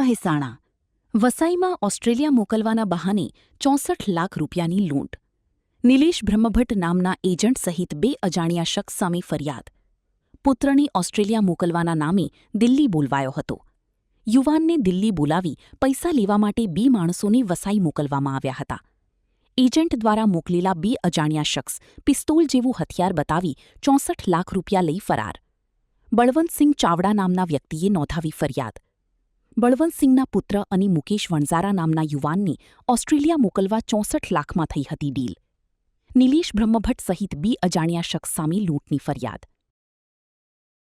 Mehsana વસાઈમાં Australia મોકલવાના બહાને 64 લાખ રૂપિયાની લૂંટ. નિલેશ બ્રહ્મભટ્ટ નામના એજન્ટ સહિત 2 અજાણ્યા શખ્સ સામે ફરિયાદ. પુત્રને ઓસ્ટ્રેલિયા મોકલવાના નામે દિલ્હી બોલવાયો હતો. યુવાનને દિલ્હી બોલાવી પૈસા લેવા માટે 2 માણસોને વસાઈ મોકલવામાં આવ્યા હતા. એજન્ટ દ્વારા મોકલેલા 2 અજાણ્યા શખ્સ પિસ્તોલ જેવું હથિયાર બતાવી 64 લાખ રૂપિયા લઈ ફરાર. બળવંતસિંહ ચાવડા નામના વ્યક્તિએ નોંધાવી ફરિયાદ. બળવંતસિંહના પુત્ર અને મુકેશ વણઝારા નામના યુવાનને ઓસ્ટ્રેલિયા મોકલવા 64 લાખમાં થઈ હતી ડીલ. નિલેશ બ્રહ્મભટ્ટ સહિત 2 અજાણ્યા શખ્સ સામે લૂંટની ફરિયાદ.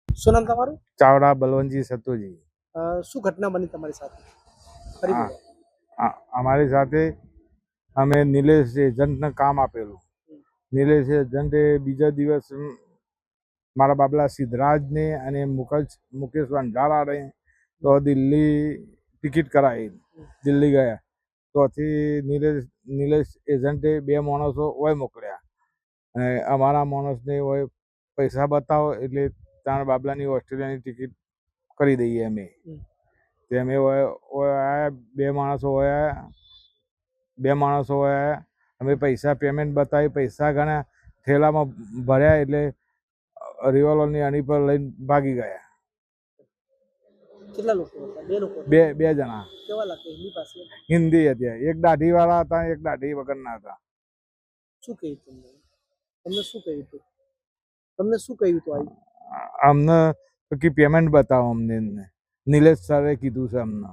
શું નામ તમારું? ચાવડા બલવંતજી સતુજી. શું ઘટના બની તમારી સાથે? ફરી બોલો. અમારી સાથે અમે નિલેશ એજન્ટને કામ આપેલું. નિલેશ એજન્ટે બીજા દિવસ મારા બાબલા સિદ્ધરાજને અને મુકેશ વણઝારાને તો દિલ્હી ટિકિટ કરાવી. દિલ્હી ગયા તોથી નિલેશ એજન્ટે 2 માણસો હોય મોકલ્યા અને અમારા માણસને હોય પૈસા બતાવો એટલે તારા બાબલાની ઓસ્ટ્રેલિયાની ટિકિટ કરી દઈએ અમે. તે અમે હોય 2 માણસો હોય 2 માણસો હોય અમે પૈસા પેમેન્ટ બતાવી પૈસા ગણ્યા થેલામાં ભર્યા એટલે રિવોલ્વરની અણી પર લઈને ભાગી ગયા. કેટલા લોકો હતા? 2 લોકો? 2 જણા. કેવા લાગે? હિન્દી પાસે? હિન્દી હતી. એક દાઢીવાળા હતા, એક દાઢી વગરના હતા. શું કહ્યું તમને શું કહ્યું હતું? તમને શું કહ્યું હતું? અમને પેમેન્ટ બતાવો અમને. નિલેશ સરે કીધું છે અમને.